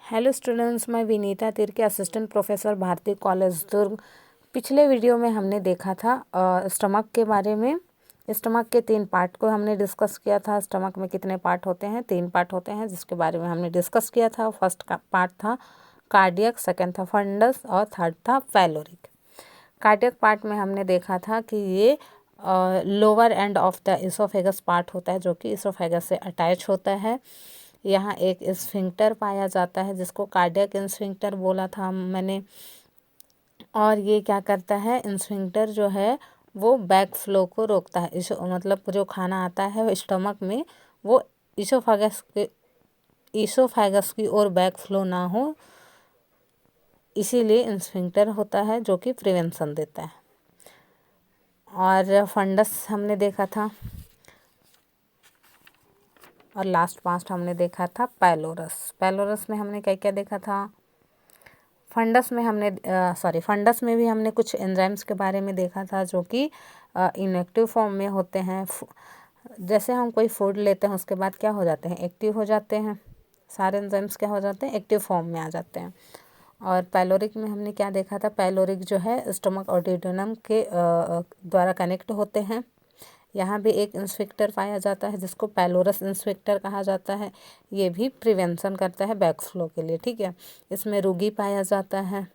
Hello students, मैं Vinita Tirkey, assistant professor Bharati college Durg. पिछले video में हमने देखा था स्टमक के बारे में। स्टमक के 3 पार्ट को हमने डिस्कस किया था। स्टमक में कितने पार्ट होते हैं? 3 पार्ट होते हैं, जिसके बारे में हमने डिस्कस किया था। फर्स्ट का पार्ट था कार्डियक, सेकंड था फंडस और थर्ड था पैलोरिक। कार्डियक पार्ट में हमने देखा था कि ये lower end of the oesophagus part होता है, जो कि इसोफेगस से अटैच होता है। यहाँ एक स्फिंक्टर पाया जाता है, जिसको कार्डियक स्फिंक्टर बोला था मैंने। और ये क्या करता है? स्फिंक्टर जो है वो बैक फ्लो को रोकता है। मतलब जो खाना आता है स्टमक में, वो इसोफेगस की ओर बैक फ्लो ना हो, इसीलिए स्फिंक्टर होता है, जो कि प्रिवेंशन देता है। और फंडस हमने देखा था, और लास्ट पास्ट हमने देखा था पैलोरस। पैलोरस में हमने क्या क्या देखा था? फंडस में भी हमने कुछ एंजाइम्स के बारे में देखा था, जो कि इनएक्टिव फॉर्म में होते हैं। जैसे हम कोई फूड लेते हैं, उसके बाद क्या हो जाते हैं? एक्टिव हो जाते हैं। सारे एंजाइम्स क्या हो जाते हैं? एक्टिव फॉर्म में आ जाते हैं। और पैलोरिक में हमने क्या देखा था? पैलोरिक जो है स्टमक और ड्यूडेनम के द्वारा कनेक्ट होते हैं। यहाँ भी एक इंस्पेक्टर पाया जाता है, जिसको पैलोरस इंस्पेक्टर कहा जाता है। ये भी प्रिवेंशन करता है बैक फ्लो के लिए, ठीक है। इसमें रुगी पाया जाता है।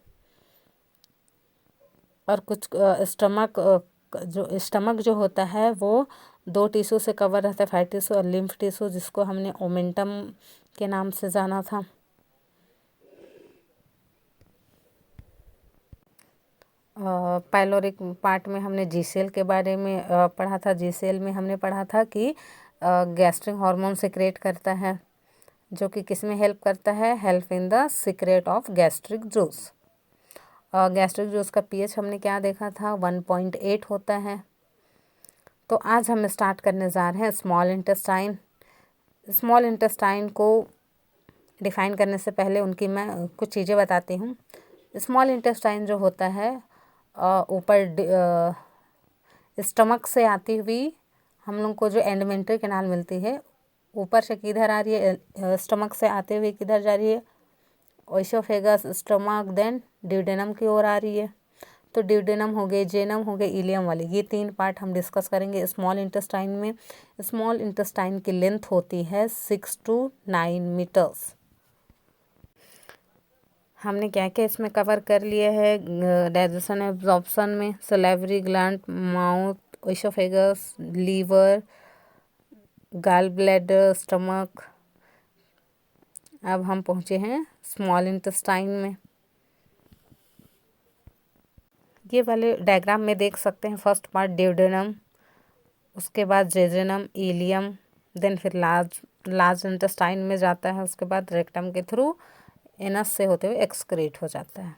और कुछ स्टमक जो होता है वो 2 टिश्यू से कवर रहता है, फैट टिश्यू और लिम्फ टिश्यू, जिसको हमने ओमेंटम के नाम से जाना था। पैलोरिक पार्ट में हमने जीसेल के बारे में पढ़ा था। जीसेल में हमने पढ़ा था कि गैस्ट्रिक हार्मोन सिक्रेट करता है, जो कि किस में हेल्प करता है? Help in the secret of gastric juice. Gastric juice का पीएच हमने क्या देखा था? 1.8 होता है। तो आज हम स्टार्ट करने जा रहे हैं स्मॉल इंटेस्टाइन। स्मॉल इंटेस्टाइन को डिफाइन करने से पहले उनकी मैं कुछ चीज़ें बताती हूँ। स्मॉल इंटेस्टाइन जो होता है ऊपर स्टमक से आती हुई हम लोग को जो एंडोमेंट्री कैनाल मिलती है, ऊपर से किधर आ रही है? स्टमक से आते हुए किधर जा रही है? ओइसोफेगस, स्टमक, देन ड्यूडेनम की ओर आ रही है। तो ड्यूडेनम हो गए, जेनम हो गए, इलियम वाले, ये 3 पार्ट हम डिस्कस करेंगे स्मॉल इंटेस्टाइन में। स्मॉल इंटेस्टाइन की लेंथ होती है 6 to 9 मीटर्स। हमने क्या क्या इसमें कवर कर लिया है? डाइजेशन एब्जॉर्प्शन में salivary gland, mouth, oesophagus, liver, gall bladder, stomach. अब हम पहुँचे हैं स्मॉल इंटेस्टाइन में। ये वाले डायग्राम में देख सकते हैं। फर्स्ट पार्ट ड्यूडेनम, उसके बाद जेजेनम, इलियम, देन फिर लार्ज इंटेस्टाइन में जाता है, उसके बाद रेक्टम के थ्रू एनस से होते हुए एक्सक्रीट हो जाता है।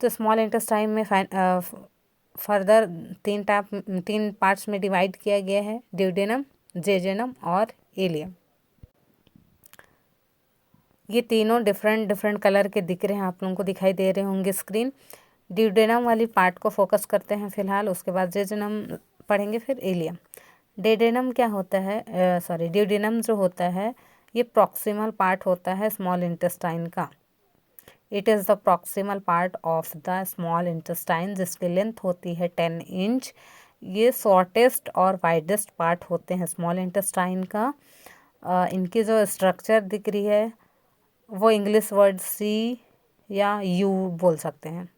तो स्मॉल इंटेस्टाइन में फर्दर 3 पार्ट्स में डिवाइड किया गया है, ड्यूडेनम, जेजेनम और इलियम। ये तीनों डिफरेंट कलर के दिख रहे हैं, आप लोगों को दिखाई दे रहे होंगे स्क्रीन। ड्यूडेनम वाली पार्ट को फोकस करते हैं फिलहाल, उसके बाद जेजेनम पढ़ेंगे, फिर इलियम। ड्यूडेनम क्या होता है? ड्यूडेनम जो होता है ये प्रॉक्सिमल पार्ट होता है स्मॉल इंटेस्टाइन का। It is the proximal part of the small intestine, जिसकी लेंथ होती है 10 इंच। ये शॉर्टेस्ट और वाइडेस्ट पार्ट होते हैं स्मॉल इंटेस्टाइन का। इनकी जो स्ट्रक्चर दिख रही है वो इंग्लिश वर्ड सी या यू बोल सकते हैं।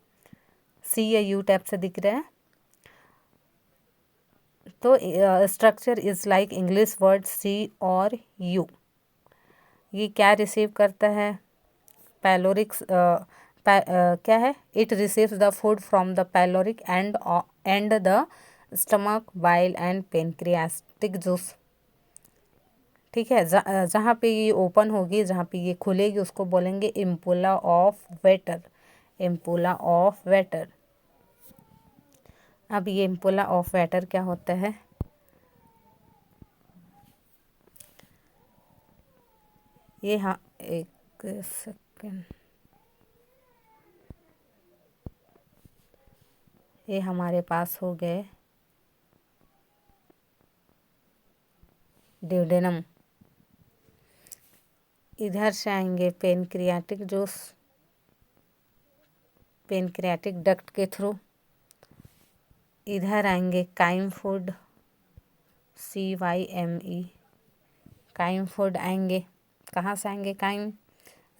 सी या यू टाइप से दिख रहा है। तो structure is like English word C और यू। ये क्या रिसीव करता है? पैलोरिक क्या है? It receives the food from the pyloric and the stomach, bile and pancreatic juice, ठीक है। जहाँ पे ये ओपन होगी, जहाँ पे ये खुलेगी, उसको बोलेंगे ampulla of Vater. Ampulla of Vater. अब ये इम्पुला ऑफ वेटर क्या होता है? ये, हाँ, एक सेकेंड, ये हमारे पास हो गए ड्यूडेनम। इधर से आएंगे पेनक्रियाटिक जूस, पेनक्रियाटिक डक्ट के थ्रू। इधर आएंगे chyme food, CYME, chyme food आएंगे। कहाँ से आएंगे काइम?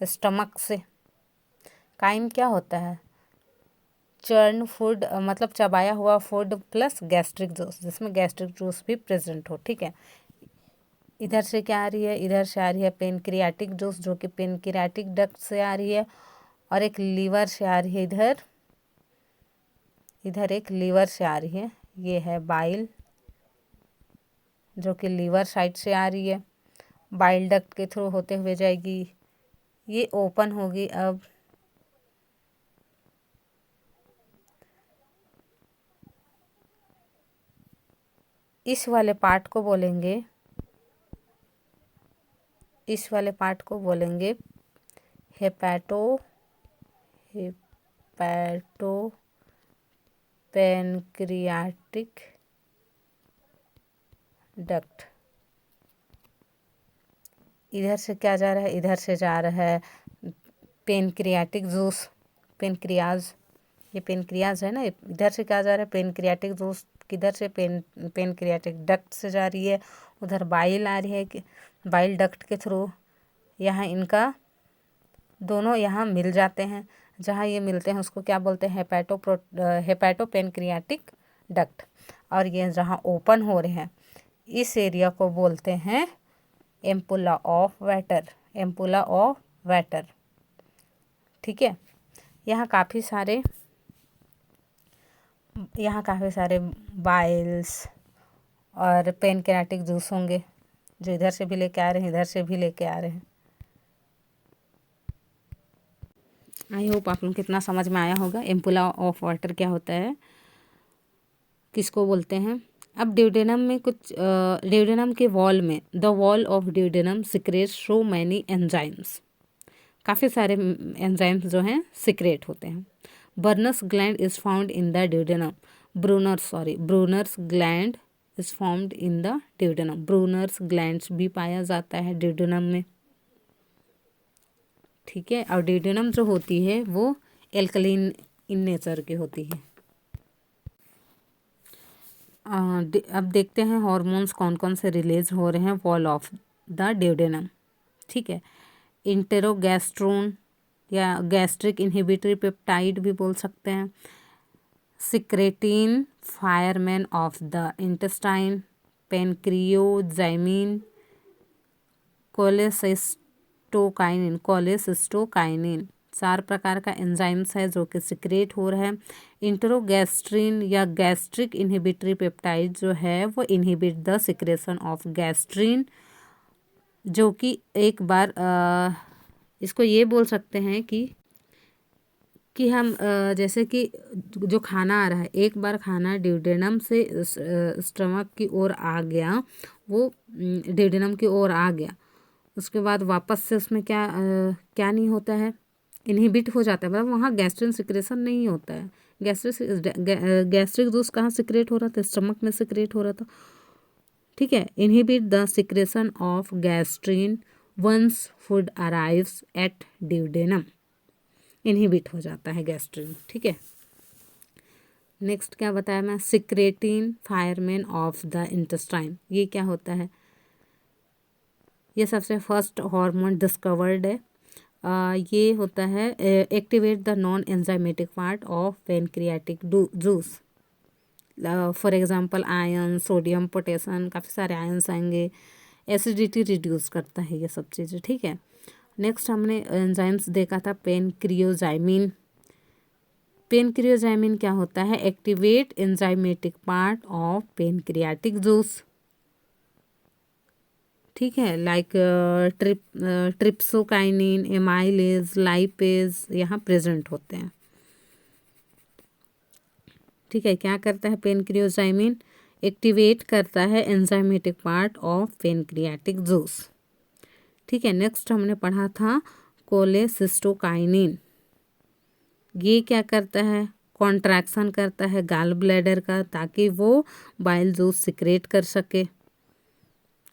स्टमक से। काइम क्या होता है? चर्न फूड, मतलब चबाया हुआ फूड प्लस गैस्ट्रिक जूस, जिसमें गैस्ट्रिक जूस भी प्रेजेंट हो। ठीक है, इधर से क्या आ रही है? इधर से आ रही है पेनक्रियाटिक जूस, जो कि पेनक्रियाटिक डक्ट से आ रही है, और एक लीवर से आ रही है। इधर एक लीवर से आ रही है। ये है बाइल, जो कि लीवर साइड से आ रही है, बाइल डक्ट के थ्रू होते हुए जाएगी। ये ओपन होगी। अब इस वाले पार्ट को बोलेंगे, इस वाले पार्ट को बोलेंगे हेपाटो पेनक्रियाटिक डक्ट। इधर से क्या जा रहा है? इधर से जा रहा है पेनक्रियाटिक जूस, पेनक्रियाज, ये पेनक्रियाज है ना। इधर से क्या जा रहा है? पेनक्रियाटिक जूस किधर से? पेनक्रियाटिक डक्ट से जा रही है। उधर बाइल आ रही है कि बाइल डक्ट के थ्रू। यहाँ इनका दोनों यहाँ मिल जाते हैं। जहाँ ये मिलते हैं उसको क्या बोलते हैं? हेपाटो पेनक्रियाटिक डक्ट। और ये जहाँ ओपन हो रहे हैं इस एरिया को बोलते हैं ampulla of water, ampulla of water. ठीक है, यहाँ काफ़ी सारे बाइल्स और पेनक्रियाटिक जूस होंगे, जो इधर से भी लेके आ रहे हैं, इधर से भी लेके आ रहे हैं। आई होप आप लोग कितना समझ में आया होगा एम्पुला ऑफ वाटर क्या होता है, किसको बोलते हैं। अब ड्यूडेनम में ड्यूडेनम के वॉल में, the wall of duodenum secretes so many enzymes, काफ़ी सारे एंजाइम्स जो हैं सिक्रेट होते हैं। Brunner's gland is found in the duodenum, Brunner's gland is found in the duodenum, Brunner's glands भी पाया जाता है ड्यूडेनम में। ठीक है, और ड्यूडेनम जो होती है वो एल्कलीन इन नेचर की होती है। अब देखते हैं हार्मोन्स कौन कौन से रिलीज हो रहे हैं वॉल ऑफ द ड्यूडेनम। ठीक है, इंटेरोगैस्ट्रोन या गैस्ट्रिक इनहिबिटरी पेप्टाइड भी बोल सकते हैं, secretin fireman of the intestine, pancreozymin, cholecystokinin 4 प्रकार का एंजाइम्स है जो कि सिक्रेट हो रहा है। इंटेरोगैस्ट्रिन या गैस्ट्रिक इनहिबिटरी पेप्टाइड जो है वो inhibit the secretion of gastrin, जो कि एक बार इसको ये बोल सकते हैं कि हम जैसे कि जो खाना आ रहा है, एक बार खाना ड्यूडेनम से स्टमक की ओर आ गया, वो ड्यूडेनम की ओर आ गया, उसके बाद वापस से उसमें क्या नहीं होता है? इनहिबिट हो जाता है, मतलब वहाँ गैस्ट्रिन सिक्रेशन नहीं होता है। गैस्ट्रिक जूस कहाँ सिक्रेट हो रहा था? स्टमक में सिक्रेट हो रहा था। ठीक है, inhibit the secretion of gastrin once food arrives at duodenum, inhibit हो जाता है गैस्ट्रिन। ठीक है, नेक्स्ट क्या बताया मैं? Secretin fireman of the intestine, ये क्या होता है? ये सबसे फर्स्ट हार्मोन डिस्कवर्ड है। ये होता है activate the non enzymatic part of pancreatic juice. For example ion, sodium, potassium, काफ़ी सारे आयन्स आएंगे। एसिडिटी रिड्यूस करता है ये सब चीज़ें। ठीक है, नेक्स्ट हमने एंजाइम्स देखा था पेनक्रियोजाइमिन। पेनक्रियोजाइमिन क्या होता है? Activate enzymatic part of pancreatic juice. ठीक है, लाइक ट्रिप्सोकाइनिन, एमाइलेज, लाइपेज यहाँ प्रेजेंट होते हैं। ठीक है, क्या करता है पेनक्रियोजाइमिन? एक्टिवेट करता है enzymatic part of pancreatic juice. ठीक है, नेक्स्ट हमने पढ़ा था कोलेसिस्टोकाइनिन। ये क्या करता है? कॉन्ट्रैक्शन करता है गाल ब्लैडर का, ताकि वो बाइल जूस सिक्रेट कर सके।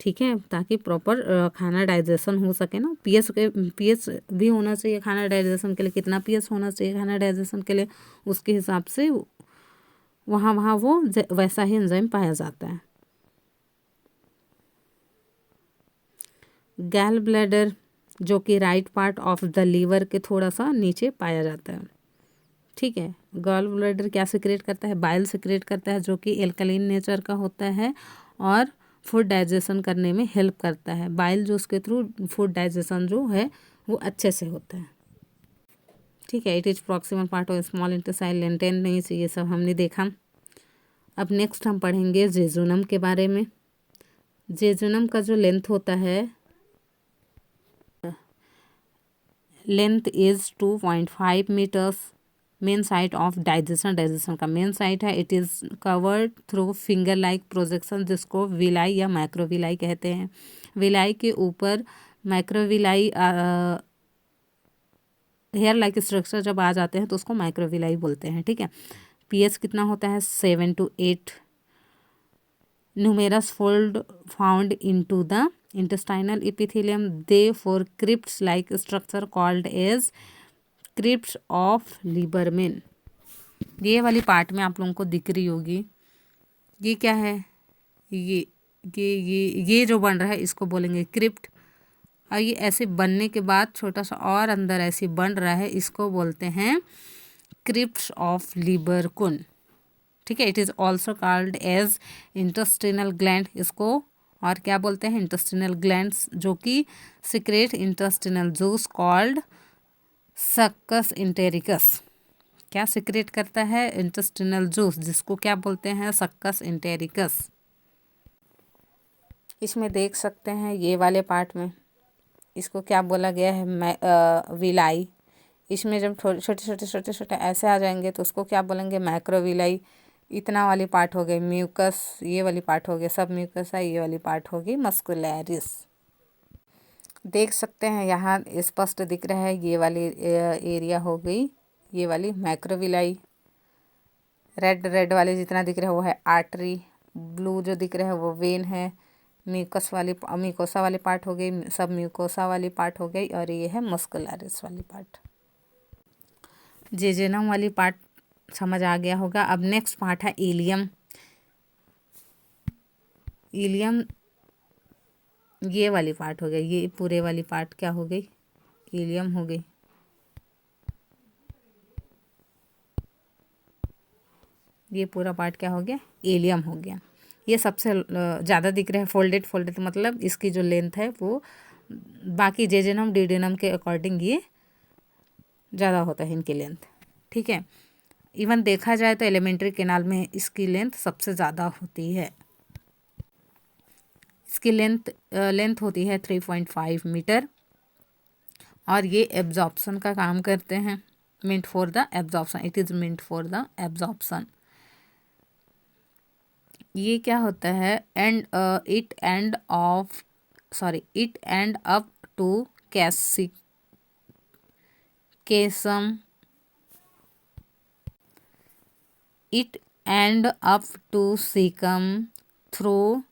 ठीक है, ताकि प्रॉपर खाना डाइजेशन हो सके ना। पीएच भी होना चाहिए खाना डाइजेशन के लिए। कितना पीएच होना चाहिए खाना डाइजेशन के लिए, उसके हिसाब से वहाँ वहाँ वो वैसा ही एंजाइम पाया जाता है। गैल ब्लैडर जो कि right part of the liver के थोड़ा सा नीचे पाया जाता है। ठीक है, गॉल ब्लैडर क्या सिक्रेट करता है, बाइल सिक्रेट करता है जो कि एल्कलीन नेचर का होता है और फूड डाइजेशन करने में हेल्प करता है। बाइल जो उसके थ्रू फूड डाइजेशन जो है वो अच्छे से होता है। ठीक है, it is proximal part of small intestine, Lenten नहीं चाहिए, सब हमने देखा। अब नेक्स्ट हम पढ़ेंगे जेजुनम के बारे में। जेजुनम का जो लेंथ होता है, length is 2.5 metres. Main site of digestion का मेन साइट है। It is covered through finger like projection, जिसको विलाई या माइक्रोविलाई कहते हैं। विलाई के ऊपर माइक्रोविलाई हेयर लाइक स्ट्रक्चर जब आ जाते हैं तो उसको माइक्रोविलाई बोलते हैं। ठीक है, पीएच कितना होता है, 7 to 8। Numerous fold found into the intestinal epithelium, therefore crypts like structure called as crypts of Lieberman। ये वाली पार्ट में आप लोगों को दिख रही होगी, ये क्या है, ये जो बन रहा है इसको बोलेंगे क्रिप्ट। और ये ऐसे बनने के बाद छोटा सा और अंदर ऐसे बन रहा है, इसको बोलते हैं क्रिप्ट्स ऑफ लीबरकुन। ठीक है, it is also called as intestinal gland. इसको और क्या बोलते हैं, इंटेस्टिनल ग्लैंड्स, जो कि secrete intestinal juice called succus entericus. क्या सिक्रेट करता है, इंटेस्टिनल जूस, जिसको क्या बोलते हैं, सक्कस इंटेरिकस। इसमें देख सकते हैं ये वाले पार्ट में इसको क्या बोला गया है, विलाई। इसमें जब छोटे ऐसे आ जाएंगे तो उसको क्या बोलेंगे, मैक्रोविलाई। इतना वाली पार्ट हो गई म्यूकस, ये वाली पार्ट हो गई सब म्यूकस है, ये वाली पार्ट होगी मस्कुलैरिस। देख सकते हैं यहाँ स्पष्ट दिख रहा है, ये वाली एरिया हो गई ये वाली मैक्रोविलाई। रेड वाले जितना दिख रहा है वो है आर्टरी, ब्लू जो दिख रहा है वो वेन है। म्यूकोसा वाली पार्ट हो गई, सब म्यूकोसा वाली पार्ट हो गई, और ये है मस्कुलैरिस वाली पार्ट। जेजेनम वाली पार्ट समझ आ गया होगा। अब नेक्स्ट पार्ट है इलियम। इलियम ये वाली पार्ट हो गई, ये पूरे वाली पार्ट क्या हो गई, इलियम हो गई। ये पूरा पार्ट क्या हो गया, इलियम हो गया। ये सबसे ज़्यादा दिख रहा है, फोल्डेड मतलब इसकी जो लेंथ है वो बाकी जेजेनम डिडेनम के अकॉर्डिंग ये ज़्यादा होता है इनकी लेंथ। ठीक है, इवन देखा जाए तो एलिमेंट्री कैनाल में इसकी लेंथ सबसे ज़्यादा होती है। इसकी लेंथ होती है 3.5 मीटर, और ये एब्जॉर्प्शन का काम करते हैं। meant for the absorption, it is meant for the absorption। ये क्या होता है, it end up to caecum, it end up to cecum through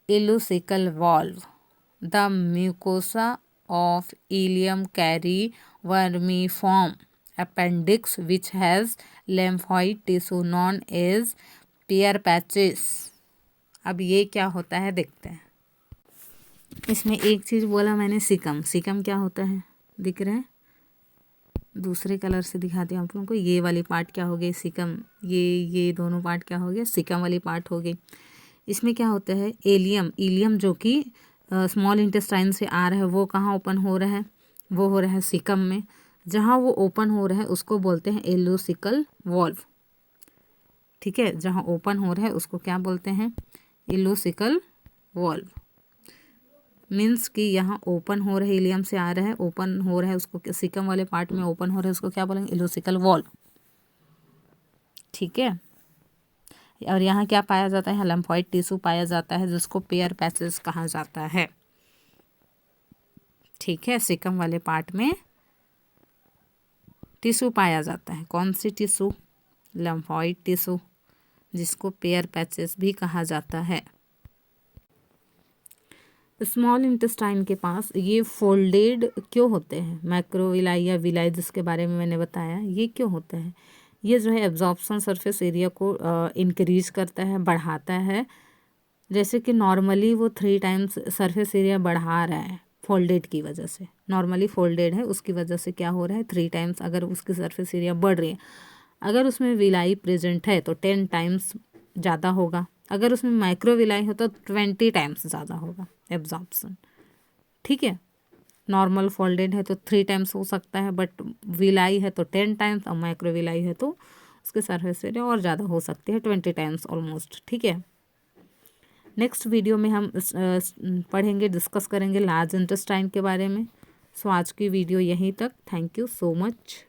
ileocecal valve। The mucosa of ileum carry vermiform appendix which has lymphoid tissue known as Peyer's patches। अब ये क्या होता है देखते हैं। इसमें एक चीज़ बोला मैंने, सिकम क्या होता है दिख रहा है, दूसरे कलर से दिखाती हूँ आप लोगों को। ये वाली पार्ट क्या हो गई, सिकम। ये दोनों पार्ट क्या हो गया, सिकम वाली पार्ट हो गई। इसमें क्या होता है, इलियम जो कि स्मॉल इंटेस्टाइन से आ रहा है, वो कहाँ ओपन हो रहा है, वो हो रहा है सिकम में। जहाँ वो ओपन हो रहा है उसको बोलते हैं इलियोसिकल वॉल्व। ठीक है, जहाँ ओपन हो रहा है उसको क्या बोलते हैं, इलियोसिकल वॉल्व। मीन्स कि यहाँ ओपन हो रहा है, इलियम से आ रहा है, ओपन हो रहा है, उसको सिकम वाले पार्ट में ओपन हो रहा है, उसको क्या बोलेंगे, इलियोसिकल वॉल्व। ठीक है, और यहाँ क्या पाया जाता है, लिम्फोइड टिश्यू पाया जाता है, जिसको पेयर पैचेस कहा जाता है। ठीक है, सिकम वाले पार्ट में टिश्यू पाया जाता है। कौन सी टिश्यू, लिम्फोइड टिश्यू, जिसको पेयर पैचेस भी कहा जाता है। स्मॉल इंटेस्टाइन के पास ये फोल्डेड क्यों होते हैं? मैक्रोविलाई या विलाई जिसके बारे में मैंने बताया, ये क्यों होता है? ये जो है एब्जॉर्प्शन सरफेस एरिया को इंक्रीज करता है, बढ़ाता है। जैसे कि नॉर्मली वो 3 टाइम्स सरफेस एरिया बढ़ा रहा है फोल्डेड की वजह से, नॉर्मली फोल्डेड है उसकी वजह से क्या हो रहा है 3 टाइम्स अगर उसकी सरफेस एरिया बढ़ रही है। अगर उसमें विलाई प्रेजेंट है तो 10 टाइम्स ज़्यादा होगा, अगर उसमें माइक्रो विलाई हो तो 20 टाइम्स ज़्यादा होगा एब्जॉर्प्शन। ठीक है, नॉर्मल फोल्डेड है तो 3 टाइम्स हो सकता है, बट विलाई है तो 10 टाइम्स, और माइक्रो विलाई है तो उसके सरफेस एरिया और ज़्यादा हो सकती है 20 टाइम्स ऑलमोस्ट। ठीक है, नेक्स्ट वीडियो में हम पढ़ेंगे, डिस्कस करेंगे लार्ज इंटेस्टाइन के बारे में। सो आज की वीडियो यहीं तक। Thank you so much.